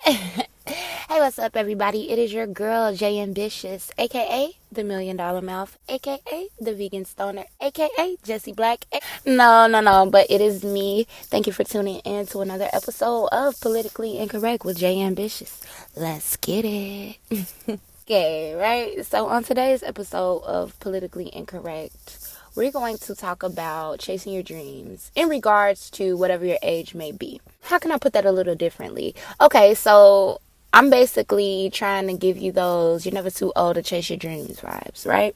Hey, what's up, everybody? It is your girl, J Ambitiouz, aka the $1,000,000 Mouth, aka the Vegan Stoner, aka Jessie Black. No, but it is me. Thank you for tuning in to another episode of Politically Incorrect with J Ambitiouz. Let's get it. Okay, right? So, on today's episode of Politically Incorrect, we're going to talk about chasing your dreams in regards to whatever your age may be. How can I put that a little differently? Okay, so I'm basically trying to give you those you're never too old to chase your dreams vibes, right?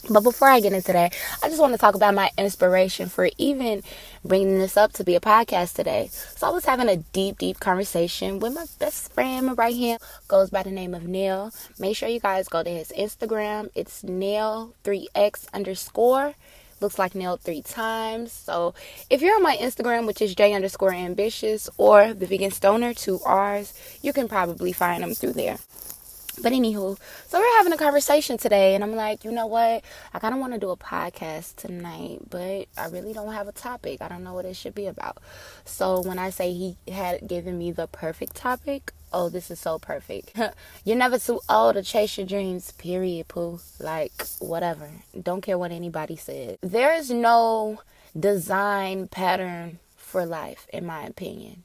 But before I get into that, I just want to talk about my inspiration for even bringing this up to be a podcast today. So I was having a deep conversation with my best friend, my right hand, goes by the name of Neil. Make sure you guys go to his Instagram. It's Neil3x _ looks like nailed 3 times. So if you're on my Instagram, which is J_Ambitiouz or the Vegan Stoner, 2 R's, you can probably find them through there. But anywho, so we're having a conversation today, and I'm like, you know what? I kind of want to do a podcast tonight, but I really don't have a topic. I don't know what it should be about. So when I say he had given me the perfect topic, oh, this is so perfect. You're never too old to chase your dreams, period, poo. Like, whatever. Don't care what anybody said. There is no design pattern for life, in my opinion.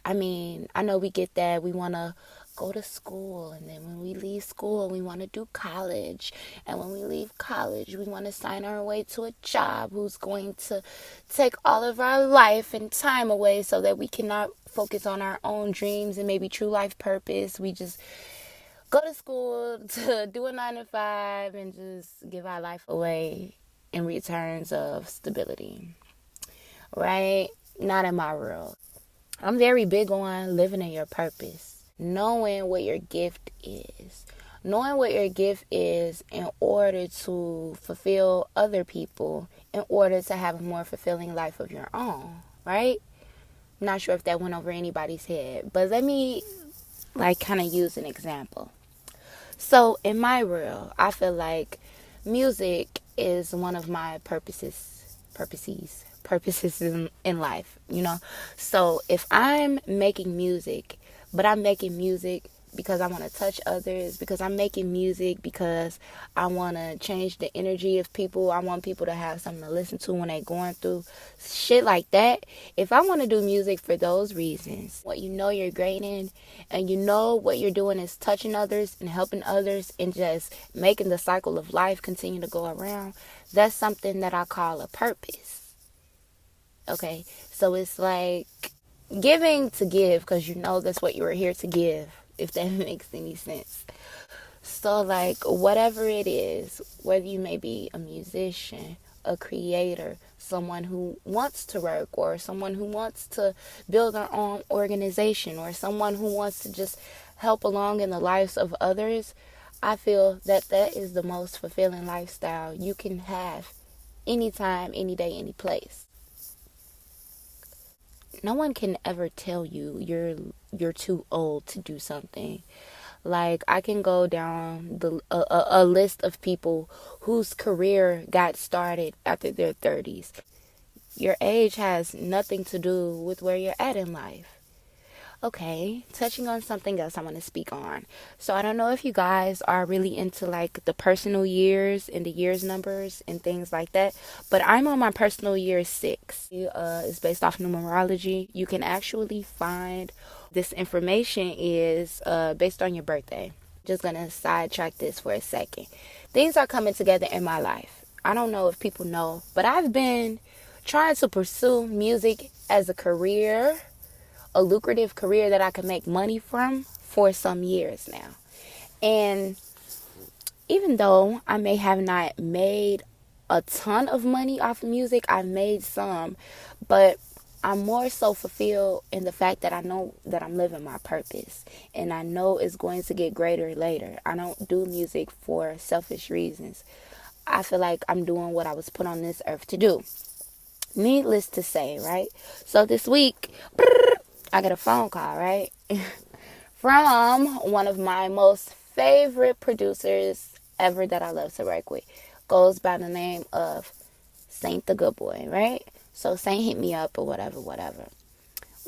I mean, I know we get that. We want to go to school, and then when we leave school, we want to do college. And when we leave college, we want to sign our way to a job who's going to take all of our life and time away so that we cannot focus on our own dreams and maybe true life purpose. We just go to school to do a 9 to 5 and just give our life away in returns of stability. Right? Not in my world. I'm very big on living in your purpose, knowing what your gift is. Knowing what your gift is in order to fulfill other people, in order to have a more fulfilling life of your own, right? I'm not sure if that went over anybody's head, but let me kind of use an example. So in my world, I feel like music is one of my purposes in life, you know. So if I'm making music, but I'm making music because I want to touch others, because I'm making music because I want to change the energy of people, I want people to have something to listen to when they're going through shit like that. If I want to do music for those reasons, what you know you're great in, and you know what you're doing is touching others and helping others and just making the cycle of life continue to go around, that's something that I call a purpose. Okay, so it's like giving to give because you know that's what you were here to give, if that makes any sense. So like whatever it is, whether you may be a musician, a creator, someone who wants to work, or someone who wants to build their own organization, or someone who wants to just help along in the lives of others, I feel that that is the most fulfilling lifestyle you can have anytime, any day, any place. No one can ever tell you you're too old to do something. Like I can go down a list of people whose career got started after their 30s. Your age has nothing to do with where you're at in life. Okay, touching on something else I want to speak on. So I don't know if you guys are really into like the personal years and the years numbers and things like that, but I'm on my personal year 6. It's based off numerology. You can actually find this information is based on your birthday. Just gonna sidetrack this for a second. Things are coming together in my life. I don't know if people know, but I've been trying to pursue music as a career, a lucrative career that I could make money from for some years now. And even though I may have not made a ton of money off of music, I've made some, but I'm more so fulfilled in the fact that I know that I'm living my purpose, and I know it's going to get greater later. I don't do music for selfish reasons. I feel like I'm doing what I was put on this earth to do. Needless to say, right? So this week, I got a phone call, right? From one of my most favorite producers ever that I love to work with. Goes by the name of Saint the Good Boy, right? So Saint hit me up or whatever.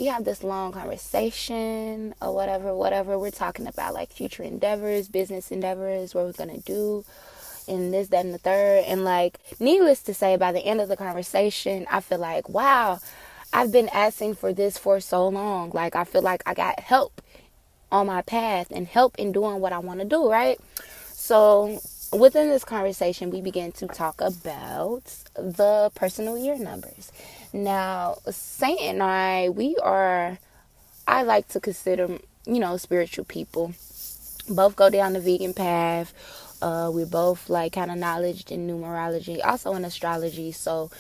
we have this long conversation or whatever. We're talking about like future endeavors, business endeavors, what we're going to do, and this, that, and the third. And like, needless to say, by the end of the conversation, I feel like, wow, I've been asking for this for so long. Like, I feel like I got help on my path and help in doing what I want to do, right? So within this conversation, we begin to talk about the personal year numbers. Now, Saint and I like to consider, spiritual people. Both go down the vegan path. We're both like kind of knowledge in numerology, also in astrology. So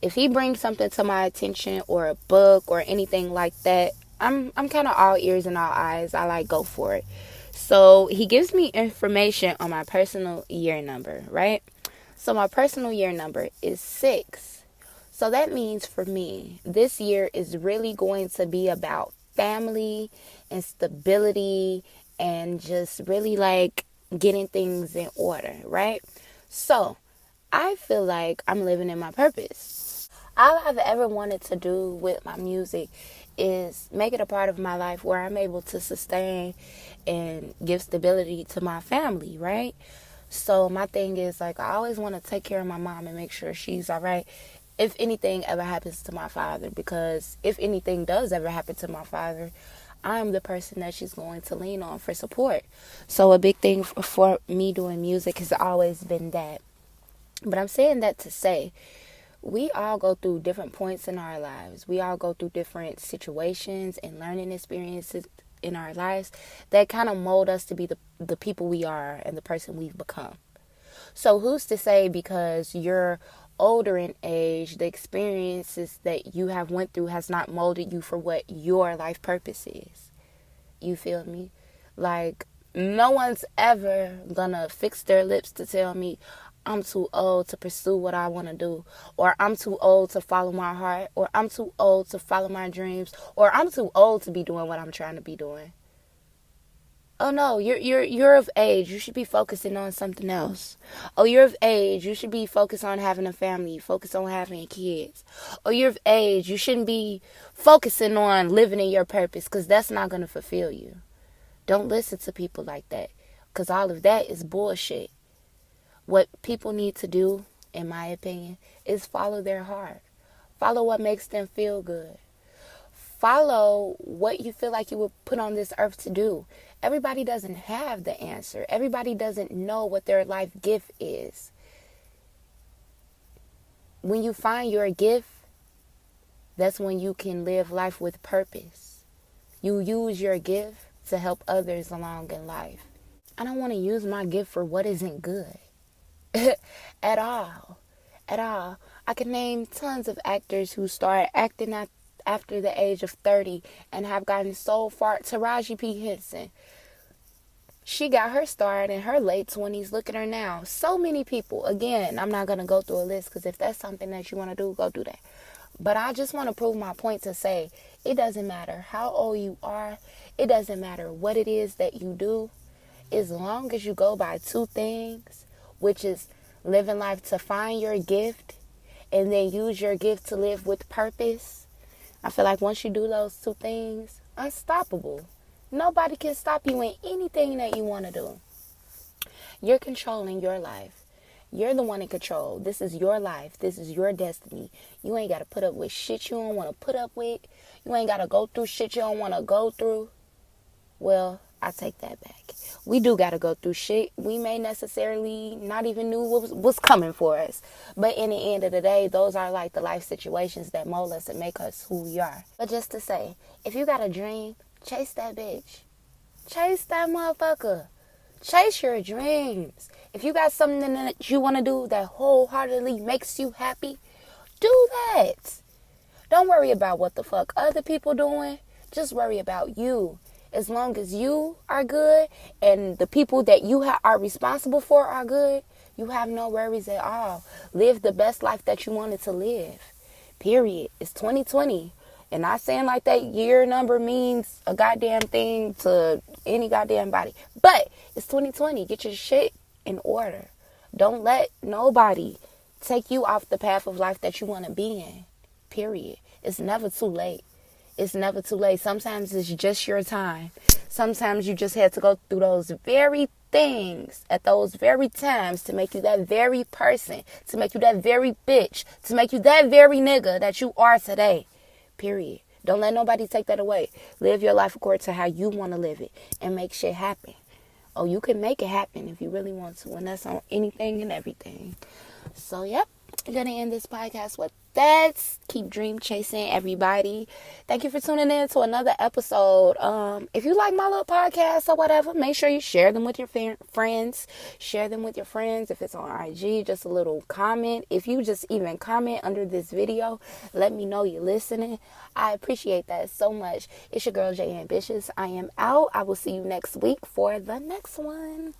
if he brings something to my attention, or a book or anything like that, I'm kind of all ears and all eyes. I like go for it. So he gives me information on my personal year number, right? So my personal year number is 6. So that means for me, this year is really going to be about family and stability and just really like getting things in order, right? So I feel like I'm living in my purpose. All I've ever wanted to do with my music is make it a part of my life where I'm able to sustain and give stability to my family, right? So my thing is, like, I always want to take care of my mom and make sure she's all right if anything ever happens to my father, because if anything does ever happen to my father, I'm the person that she's going to lean on for support. So a big thing for me doing music has always been that. But I'm saying that to say, we all go through different points in our lives. We all go through different situations and learning experiences in our lives that kind of mold us to be the people we are and the person we've become. So who's to say because you're older in age, the experiences that you have went through has not molded you for what your life purpose is? You feel me? Like, no one's ever gonna fix their lips to tell me I'm too old to pursue what I want to do, or I'm too old to follow my heart, or I'm too old to follow my dreams, or I'm too old to be doing what I'm trying to be doing. Oh no, you're of age. You should be focusing on something else. Oh, you're of age. You should be focused on having a family, focused on having kids. Oh, you're of age. You shouldn't be focusing on living in your purpose, because that's not going to fulfill you. Don't listen to people like that, because all of that is bullshit. What people need to do, in my opinion, is follow their heart. Follow what makes them feel good. Follow what you feel like you were put on this earth to do. Everybody doesn't have the answer. Everybody doesn't know what their life gift is. When you find your gift, that's when you can live life with purpose. You use your gift to help others along in life. I don't want to use my gift for what isn't good. At all. I can name tons of actors who started acting after the age of 30 and have gotten so far. Taraji P. Henson, she got her start in her late 20s. Look at her now. So many people. Again, I'm not going to go through a list, because if that's something that you want to do, go do that. But I just want to prove my point to say, it doesn't matter how old you are. It doesn't matter what it is that you do. As long as you go by 2 things, which is living life to find your gift and then use your gift to live with purpose. I feel like once you do those 2 things, unstoppable. Nobody can stop you in anything that you want to do. You're controlling your life. You're the one in control. This is your life. This is your destiny. You ain't got to put up with shit you don't want to put up with. You ain't got to go through shit you don't want to go through. Well, I take that back. We do got to go through shit we may necessarily not even knew was coming for us. But in the end of the day, those are like the life situations that mold us and make us who we are. But just to say, if you got a dream, chase that bitch. Chase that motherfucker. Chase your dreams. If you got something that you want to do that wholeheartedly makes you happy, do that. Don't worry about what the fuck other people doing. Just worry about you. As long as you are good and the people that you are responsible for are good, you have no worries at all. Live the best life that you wanted to live. Period. It's 2020. And not saying like that year number means a goddamn thing to any goddamn body. But it's 2020. Get your shit in order. Don't let nobody take you off the path of life that you want to be in. Period. It's never too late. It's never too late. Sometimes it's just your time. Sometimes you just had to go through those very things at those very times to make you that very person, to make you that very bitch, to make you that very nigga that you are today. Period. Don't let nobody take that away. Live your life according to how you want to live it and make shit happen. Oh, you can make it happen if you really want to, and that's on anything and everything. So, yep, I'm going to end this podcast with that. Keep dream chasing, everybody. Thank you for tuning in to another episode. If you like my little podcast or whatever, make sure you share them with your friends. Share them with your friends. If it's on IG, just a little comment. If you just even comment under this video, let me know you're listening. I appreciate that so much. It's your girl, Ambitiouz. I am out. I will see you next week for the next one.